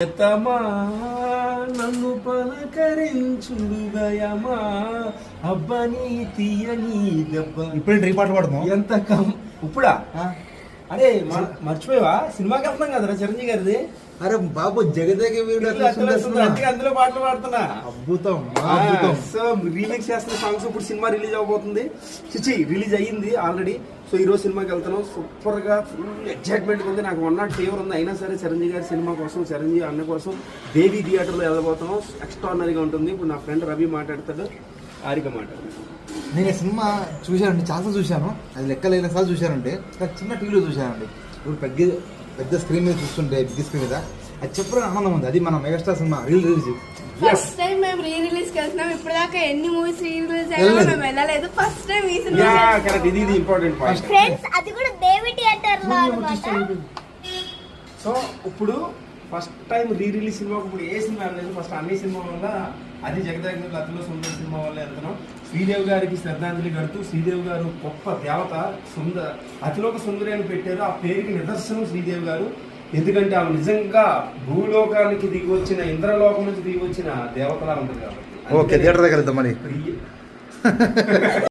ఎతమా నన్ను పలకరించుడు దయమా అబ్బని తీయని దెబ్బ. ఇప్పుడు ఈ పాట పాడుతున్నాం ఎంత ఇప్పుడా? అరే మర్చిపోయావా? సినిమాకి వెళ్తున్నాం కదరా చిరంజీవి గారిది. అరే బాబు జగదేక వీరుడు అందులో పాటలు పాడుతున్నా. అద్భుతం. సో రీమిక్స్ చేస్తున్న సాంగ్స్ ఇప్పుడు సినిమా రిలీజ్ అవబోతుంది. రిలీజ్ అయ్యింది ఆల్రెడీ. సో ఈ రోజు సినిమాకి వెళ్తున్నాం. సూపర్ గా ఫుల్ ఎగ్జైట్మెంట్ ఉంది. నాకు 1 ఫీవర్ ఉంది. అయినా సరే చిరంజీవి గారి సినిమా కోసం, చిరంజీవి అన్న కోసం దేవి థియేటర్లో వెళ్ళబోతున్నాం. ఎక్స్ట్రాడినరీగా ఉంటుంది. ఇప్పుడు నా ఫ్రెండ్ రవి మాట్లాడతాడు, హారిక మాట్లాడతాడు. నేను సినిమా చూశానండి, చాలా చూశాను. అది లెక్కలేని సార్లు చూశానండి. చిన్న టీవీలో చూశానండి. ఇప్పుడు పెద్ద స్క్రీన్ మీద చూస్తుంటే, బిగ్ స్క్రీన్ మీద అది చెప్పడం ఆనందం ఉంది. అది మన megastar cinema release. First time మేము రిలీజ్ వెళ్తున్నాం. ఇప్పటిదాకా ఎన్ని మూవీస్ రిలీజ్ అయ్యామో మేము వెళ్ళలేదు. ఫస్ట్ టైం ఈ సినిమా. కరెక్ట్, ఇది ఇంపార్టెంట్ పాయింట్. ఫ్రెండ్స్ అది కూడా దేవి థియేటర్ లో అన్నమాట. సో ఇప్పుడు ఫస్ట్ టైం రిలీజ్ సినిమాకు ఇప్పుడు ఏ సినిమా లేదు. ఫస్ట్ అన్ని సినిమా వల్ల, అది జగదేక అతిలో సుందర సినిమా వల్ల వెళ్తున్నాం. శ్రీదేవి గారికి శ్రద్ధాంజలి కడుతూ, శ్రీదేవి గారు గొప్ప దేవత, అతిలోక సుందరి అని పెట్టారు. ఆ పేరుకి నిదర్శనం శ్రీదేవి గారు. ఎందుకంటే ఆమె నిజంగా భూలోకానికి దిగి వచ్చిన, ఇంద్రలోకం నుంచి దిగి వచ్చిన దేవతలా ఉంటుంది కాబట్టి. ఓకే, థియేటర్ దగ్గర వెళ్తాం మరి.